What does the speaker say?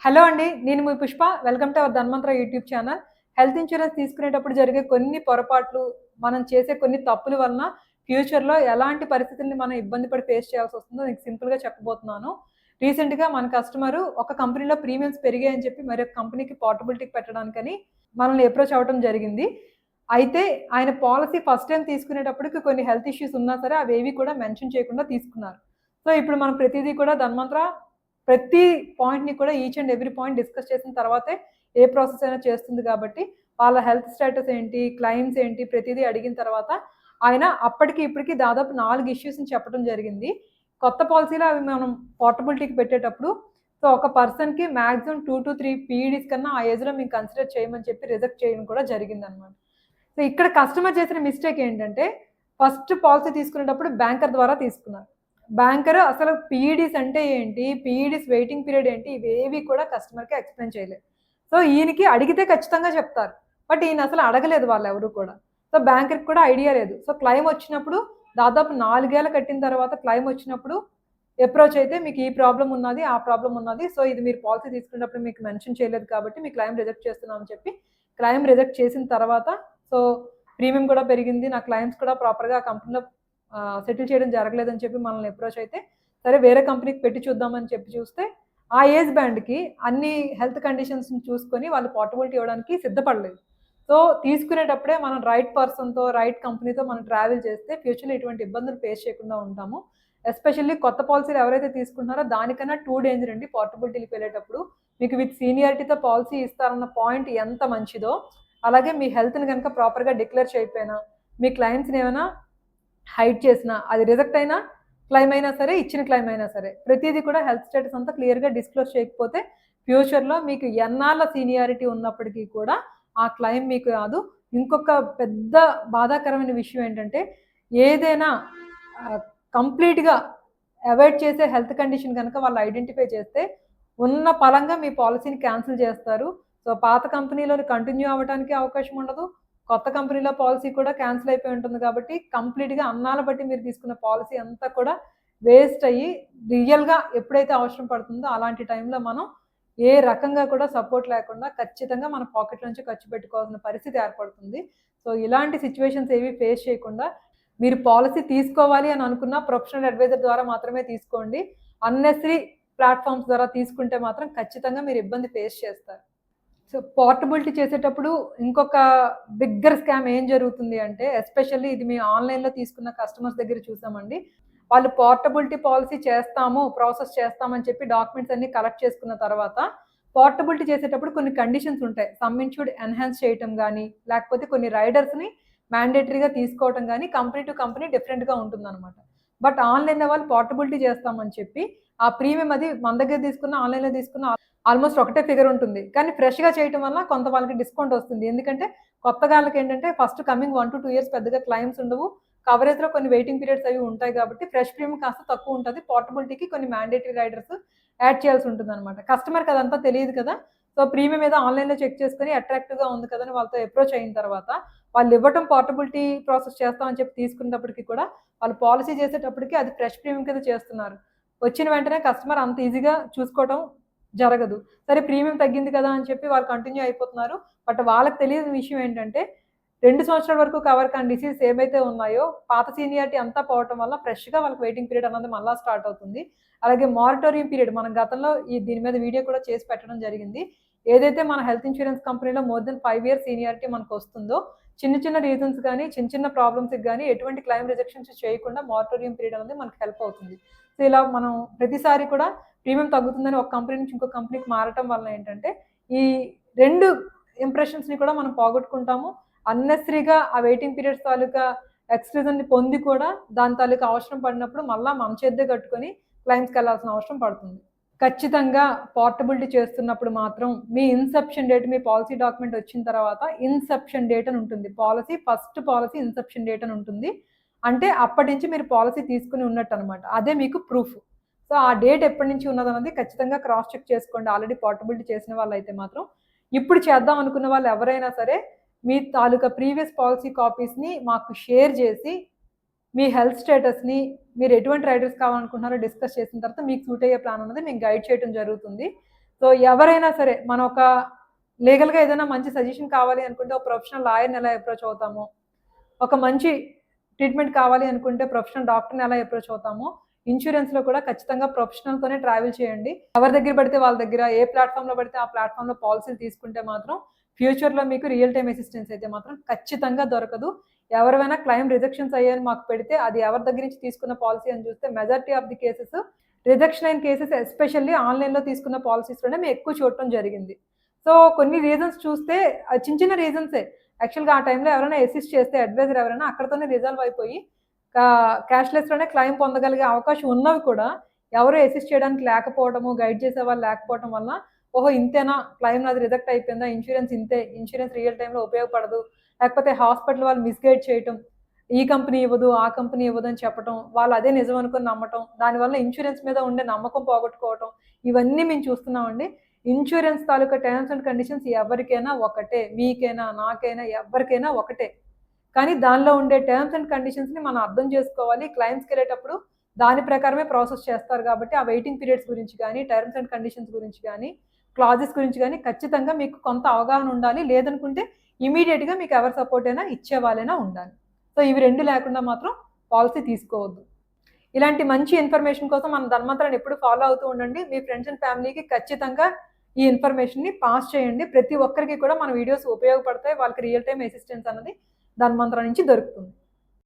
Hello అండి. నేను మీ Pushpa. Welcome to our Dhanvantara YouTube channel. Health insurance తీసుకునేటప్పుడు జరిగే కొన్ని పొరపాట్లు, మనం చేసే కొన్ని తప్పుల వలన ఫ్యూచర్‌లో ఎలాంటి పరిస్థితుల్ని మనం ఇబ్బంది పడి ఫేస్ చేయాల్సొస్తుందో మీకు సింపుల్‌గా చెప్పబోతున్నాను. రీసెంట్‌గా మన కస్టమరు ఒక కంపెనీలో ప్రీమియమ్స్ పెరిగాయని చెప్పి మరొక కంపెనీకి పోర్టబిలిటీకి పెట్టడానికని మనల్ని అప్రోచ్ అవ్వటం జరిగింది. అయితే ఆయన పాలిసీ ఫస్ట్ టైమ్ తీసుకునేటప్పటికి కొన్ని హెల్త్ ఇష్యూస్ ఉన్నా సరే అవేవి కూడా మెన్షన్ చేయకుండా తీసుకున్నారు. సో, ఇప్పుడు మనం ప్రతీదీ కూడా ధన్వంతర ప్రతి పాయింట్‌ని కూడా each and every point discuss చేసిన తర్వాతే ఏ ప్రాసెస్ అయినా చేస్తుంది కాబట్టి, వాళ్ళ హెల్త్ స్టేటస్ ఏంటి, క్లెయిమ్స్ ఏంటి, ప్రతీదీ అడిగిన తర్వాత ఆయన అప్పటికి ఇప్పటికి దాదాపు 4 ఇష్యూస్‌ని చెప్పడం జరిగింది. కొత్త పాలిసీలో అవి మనం పోర్టబిలిటీకి పెట్టేటప్పుడు సో, ఒక పర్సన్‌కి మాక్సిమం 2-3 పీఈడీస్ కన్నా ఆ ఏజ్‌లో మేము కన్సిడర్ చేయమని చెప్పి రిజెక్ట్ చేయడం కూడా జరిగిందనమాట. సో, ఇక్కడ కస్టమర్ చేసిన మిస్టేక్ ఏంటంటే, ఫస్ట్ పాలిసీ తీసుకునేటప్పుడు బ్యాంకర్ ద్వారా తీసుకున్నారు. బ్యాంకరు అసలు పీఈడీస్ అంటే ఏంటి? పీఈడీస్ వెయిటింగ్ పీరియడ్ ఏంటి? ఇవేవి కూడా కస్టమర్‌కి ఎక్స్‌ప్లెయిన్ చేయలేదు. సో, ఈయనకి అడిగితే ఖచ్చితంగా చెప్తారు. బట్ ఈయన అసలు అడగలేదు వాళ్ళెవరు కూడా. సో, బ్యాంకర్‌కి కూడా ఐడియా లేదు. సో, క్లెయిమ్ వచ్చినప్పుడు దాదాపు 4 ఏళ్లు కట్టిన తర్వాత క్లెయిమ్ వచ్చినప్పుడు అప్రోచ్ అయితే మీకు ఈ ప్రాబ్లమ్ ఉన్నది, ఆ ప్రాబ్లమ్ ఉన్నది. సో, ఇది మీరు పాలిసీ తీసుకునేటప్పుడు మీకు మెన్షన్ చేయలేదు కాబట్టి మీ క్లెయిమ్ రిజెక్ట్ చేస్తున్నాం అని చెప్పి క్లెయిమ్ రిజెక్ట్ చేసిన తర్వాత సో, ప్రీమియం కూడా పెరిగింది. నా క్లెయిమ్స్ కూడా ప్రాపర్‌గా ఆ కంపెనీలో సెటిల్ చేయడం జరగలేదని చెప్పి మనల్ని అప్రోచ్ అయితే, సరే వేరే కంపెనీకి పెట్టి చూద్దామని చెప్పి చూస్తే, ఆ ఏజ్ బ్యాండ్‌కి అన్ని హెల్త్ కండిషన్స్‌ని చూసుకొని వాళ్ళు పోర్టబిలిటీ ఇవ్వడానికి సిద్ధపడలేదు. సో, తీసుకునేటప్పుడే మనం రైట్ పర్సన్‌తో, రైట్ కంపెనీతో మనం ట్రావెల్ చేస్తే ఫ్యూచర్‌లో ఎటువంటి ఇబ్బందులు ఫేస్ చేయకుండా ఉంటాము. ఎస్పెషల్లీ కొత్త పాలిసీలు ఎవరైతే తీసుకుంటున్నారో దానికన్నా టూ డేంజర్ అండి పోర్టబిలిటీకి వెళ్ళేటప్పుడు. మీకు విత్ సీనియారిటీతో పాలిసీ ఇస్తారన్న పాయింట్ ఎంత మంచిదో, అలాగే మీ హెల్త్‌ని గనక ప్రాపర్‌గా డిక్లేర్ చేయకపోయినా, మీ క్లెయిమ్స్‌ని ఏమైనా హైడ్ చేసినా, అది రిజెక్ట్ అయినా, క్లెయిమ్ అయినా సరే, ఇచ్చిన క్లెయిమ్ అయినా సరే, ప్రతీది కూడా హెల్త్ స్టేటస్ అంతా క్లియర్‌గా డిస్క్లోజ్ చేయకపోతే, ఫ్యూచర్‌లో మీకు ఎన్నాళ్ళ సీనియారిటీ ఉన్నప్పటికీ కూడా ఆ క్లెయిమ్ మీకు రాదు. ఇంకొక పెద్ద బాధాకరమైన విషయం ఏంటంటే, ఏదైనా ఆహ్, కంప్లీట్‌గా అవాయిడ్ చేసే హెల్త్ కండిషన్ గనక వాళ్ళు ఐడెంటిఫై చేస్తే, ఉన్న పళంగా మీ పాలిసీని క్యాన్సిల్ చేస్తారు. సో, పాత కంపెనీలోని కంటిన్యూ అవ్వటానికి అవకాశం ఉండదు. కొత్త కంపెనీలో పాలిసీ కూడా క్యాన్సిల్ అయిపోయి ఉంటుంది కాబట్టి, కంప్లీట్‌గా అన్నాల బట్టి మీరు తీసుకున్న పాలిసీ అంతా కూడా వేస్ట్ అయ్యి, రియల్‌గా ఎప్పుడైతే అవసరం పడుతుందో అలాంటి టైంలో మనం ఏ రకంగా కూడా సపోర్ట్ లేకుండా ఖచ్చితంగా మన పాకెట్ నుంచి ఖర్చు పెట్టుకోవాల్సిన పరిస్థితి ఏర్పడుతుంది. సో, ఇలాంటి సిట్యుయేషన్స్ ఏవి ఫేస్ చేయకుండా మీరు పాలిసీ తీసుకోవాలి అని అనుకున్న ప్రొఫెషనల్ అడ్వైజర్ ద్వారా మాత్రమే తీసుకోండి. అన్నెసెసరీ ప్లాట్‌ఫార్మ్స్ ద్వారా తీసుకుంటే మాత్రం ఖచ్చితంగా మీరు ఇబ్బంది ఫేస్ చేస్తారు. సో, పోర్టబిలిటీ చేసేటప్పుడు ఇంకొక బిగ్గర్ స్కామ్ ఏం జరుగుతుంది అంటే, ఎస్పెషల్లీ ఇది మేము ఆన్‌లైన్‌లో తీసుకున్న కస్టమర్స్ దగ్గర చూసామండి. వాళ్ళు పోర్టబిలిటీ పాలిసీ చేస్తాము, ప్రాసెస్ చేస్తామని చెప్పి డాక్యుమెంట్స్ అన్నీ కలెక్ట్ చేసుకున్న తర్వాత, పోర్టబిలిటీ చేసేటప్పుడు కొన్ని కండిషన్స్ ఉంటాయి. సమ్ ఇన్స్యూర్డ్ ఎన్హాన్స్ చేయటం గానీ, లేకపోతే కొన్ని రైడర్స్‌ని మ్యాండేటరీగా తీసుకోవటం గానీ, కంపెనీ టు కంపెనీ డిఫరెంట్‌గా ఉంటుందనమాట. బట్ ఆన్‌లైన్‌లో వాళ్ళు పోర్టబిలిటీ చేస్తామని చెప్పి, ఆ ప్రీమియం అది మన దగ్గర తీసుకున్న, ఆన్‌లైన్‌లో తీసుకున్న ఆల్మోస్ట్ ఒకటే ఫిగర్ ఉంటుంది. కానీ ఫ్రెష్‌గా చేయటం వల్ల కొంత వాళ్ళకి డిస్కౌంట్ వస్తుంది. ఎందుకంటే కొత్తగాళ్ళకేంటంటే ఫస్ట్ కమింగ్ 1-2 ఇయర్స్ పెద్దగా క్లెయిమ్స్ ఉండవు. కవరేజ్‌లో కొన్ని వెయిటింగ్ పీరియడ్స్ అవి ఉంటాయి కాబట్టి ఫ్రెష్ ప్రీమియం కాస్త తక్కువ ఉంటది. పోర్టబిలిటీకి కొన్ని మ్యాండేటరీ రైడర్స్ యాడ్ చేయాల్సి ఉంటుందనమాట. కస్టమర్‌కి అదంతా తెలీదు కదా! సో, ప్రీమియం ఏదో ఆన్‌లైన్‌లో చెక్ చేసుకొని అట్రాక్టివ్‌గా ఉంది కదా! అని వాళ్ళతో అప్రోచ్ అయిన తర్వాత వాళ్ళు ఇవ్వటం పోర్టబిలిటీ ప్రాసెస్ చేస్తామని చెప్పి తీసుకునేటప్పటికి కూడా వాళ్ళు పాలిసీ చేసేటప్పటికి అది ఫ్రెష్ ప్రీమియం కింద చేస్తున్నారు. వచ్చిన వెంటనే కస్టమర్ అంత ఈజీగా చూసుకోవటం జరగదు. సరే ప్రీమియం తగ్గింది కదా! అని చెప్పి వాళ్ళు కంటిన్యూ అయిపోతున్నారు. బట్ వాళ్ళకి తెలియని విషయం ఏంటంటే 2 సంవత్సరాల వరకు కవర్ కాని డిసీజెస్ ఏవైతే ఉన్నాయో పాత సీనియారిటీ అంతా పోవటం వల్ల ఫ్రెష్‌గా వాళ్ళకి వెయిటింగ్ పీరియడ్ అన్నది మళ్ళా స్టార్ట్ అవుతుంది. అలాగే మారిటోరియం పీరియడ్ మనం గతంలో దీని మీద వీడియో కూడా చేసి పెట్టడం జరిగింది. ఏదైతే మన హెల్త్ ఇన్స్యూరెన్స్ కంపెనీలో మోర్ దెన్ 5 ఇయర్స్ సీనియారిటీ మనకొస్తుందో చిన్న చిన్న రీజన్స్ గాని, చిన్న చిన్న ప్రాబ్లమ్స్‌కి గాని ఎటువంటి క్లెయిమ్ రిజెక్షన్స్ చేయకుండా మారిటోరియం పీరియడ్ అనేది మనకు హెల్ప్ అవుతుంది. సో, ఇలా మనం ప్రతిసారి కూడా ప్రీమియం తగ్గుతుందని ఒక కంపెనీ నుంచి ఇంకో కంపెనీకి మారటం వలన ఏంటంటే, ఈ 2 ఇంప్రెషన్స్‌ని కూడా మనం పోగొట్టుకుంటాము. అన్నెసెసరీగా ఆ వెయిటింగ్ పీరియడ్స్ తాలూకా ఎక్స్‌క్యూజ్‌ని పొంది కూడా దాని తాలూకా అవసరం పడినప్పుడు మళ్ళా మన చేత్తే కట్టుకొని క్లెయిమ్స్‌కెళ్ళాల్సిన అవసరం పడుతుంది. ఖచ్చితంగా పోర్టబిలిటీ చేస్తున్నప్పుడు మాత్రం మీ ఇన్సెప్షన్ డేట్ మీ పాలిసీ డాక్యుమెంట్ వచ్చిన తర్వాత ఇన్సెప్షన్ డేట్ అని ఉంటుంది. ఫస్ట్ పాలిసీ ఇన్సెప్షన్ డేట్ అని ఉంటుంది. అంటే అప్పటి నుంచి మీరు పాలిసీ తీసుకొని ఉన్నట్టనమాట. అదే మీకు ప్రూఫ్. సో, ఆ డేట్ ఎప్పటి నుంచి ఉన్నదన్నది ఖచ్చితంగా క్రాస్ చెక్ చేసుకోండి. ఆల్రెడీ పోర్టబిలిటీ చేసిన వాళ్ళైతే మాత్రం. ఇప్పుడు చేద్దాం అనుకున్న వాళ్ళు ఎవరైనా సరే మీ తాలూకా ప్రీవియస్ పాలిసీ కాపీస్‌ని మాకు షేర్ చేసి మీ హెల్త్ స్టేటస్‌ని మీరు ఎటువంటి రైడర్స్ కావాలనుకుంటున్నారో డిస్కస్ చేసిన తర్వాత మీకు సూట్ అయ్యే ప్లాన్ అన్నది మేము గైడ్ చేయడం జరుగుతుంది. సో ఎవరైనా సరే మనం ఒక లీగల్గా ఏదైనా మంచి సజెషన్ కావాలి అనుకుంటే ఒక ప్రొఫెషనల్ లాయర్ని ఎలా అప్రోచ్ అవుతామో, ఒక మంచి ట్రీట్మెంట్ కావాలి అనుకుంటే ప్రొఫెషనల్ డాక్టర్ని ఎలా అప్రోచ్ అవుతామో, ఇన్సూరెన్స్లో కూడా ఖచ్చితంగా ప్రొఫెషనల్తోనే ట్రావెల్ చేయండి. ఎవరి దగ్గర పడితే వాళ్ళ దగ్గర, ఏ ప్లాట్ఫామ్లో పడితే ఆ ప్లాట్ఫామ్లో పాలసీలు తీసుకుంటే మాత్రం ఫ్యూచర్లో మీకు రియల్ టైమ్ అసిస్టెన్స్ అయితే మాత్రం ఖచ్చితంగా దొరకదు. ఎవరైనా క్లెయిమ్ రిజెక్షన్స్ అయ్యాయని మాకు పెడితే అది ఎవరి దగ్గర నుంచి తీసుకున్న పాలసీ అని చూస్తే majority of the cases rejection అయిన కేసెస్ ఎస్పెషల్లీ ఆన్లైన్లో తీసుకున్న పాలసీస్లోనే మేము ఎక్కువ చూడటం జరిగింది. సో కొన్ని రీజన్స్ చూస్తే చిన్న చిన్న రీజన్సే యాక్చువల్గా ఆ టైంలో ఎవరైనా అసిస్ట్ చేస్తే అడ్వైజర్ ఎవరైనా అక్కడతోనే రిజాల్వ్ అయిపోయి క్యాష్లెస్లోనే క్లెయిమ్ పొందగలిగే అవకాశం ఉన్నవి కూడా ఎవరు అసిస్ట్ చేయడానికి లేకపోవడము, గైడ్ చేసే వాళ్ళు లేకపోవడం వల్ల ఓహో ఇంతేనా క్లెయిమ్ నాది రిజెక్ట్ అయిపోయిందా, ఇన్సూరెన్స్ ఇంతే, ఇన్సూరెన్స్ రియల్ టైంలో ఉపయోగపడదు, లేకపోతే హాస్పిటల్ వాళ్ళు మిస్గైడ్ చేయటం, ఈ కంపెనీ ఇవ్వదు ఆ కంపెనీ ఇవ్వదు అని చెప్పటం, వాళ్ళు అదే నిజం అనుకుని నమ్మటం, దానివల్ల ఇన్సూరెన్స్ మీద ఉండే నమ్మకం పోగొట్టుకోవటం, ఇవన్నీ మేము చూస్తున్నామండి. Insurance taluka terms and conditions ఎవరికైనా ఒకటే, మీకైనా నాకైనా ఎవరికైనా ఒకటే. కానీ దానిలో ఉండే టర్మ్స్ అండ్ కండిషన్స్ని మనం అర్థం చేసుకోవాలి. క్లెయిమ్స్కి వెళ్ళేటప్పుడు దాని ప్రకారమే ప్రాసెస్ చేస్తారు కాబట్టి ఆ వెయిటింగ్ పీరియడ్స్ గురించి కానీ, టర్మ్స్ అండ్ కండిషన్స్ గురించి కానీ, క్లాజెస్ గురించి కానీ ఖచ్చితంగా మీకు కొంత అవగాహన ఉండాలి. లేదనుకుంటే ఇమీడియట్గా మీకు ఎవరి సపోర్ట్ అయినా ఇచ్చే వాళ్ళైనా ఉండాలి. సో ఇవి రెండు లేకుండా మాత్రం పాలసీ తీసుకోవద్దు. ఇలాంటి మంచి ఇన్ఫర్మేషన్ కోసం మన ధన్వంతరాన్ని ఎప్పుడు ఫాలో అవుతూ ఉండండి. మీ ఫ్రెండ్స్ అండ్ ఫ్యామిలీకి ఖచ్చితంగా ఈ ఇన్ఫర్మేషన్ని పాస్ చేయండి. ప్రతి ఒక్కరికి కూడా మన వీడియోస్ ఉపయోగపడతాయి. వాళ్ళకి రియల్ టైమ్ అసిస్టెన్స్ అన్నది ధన్వంతరం నుంచి దొరుకుతుంది.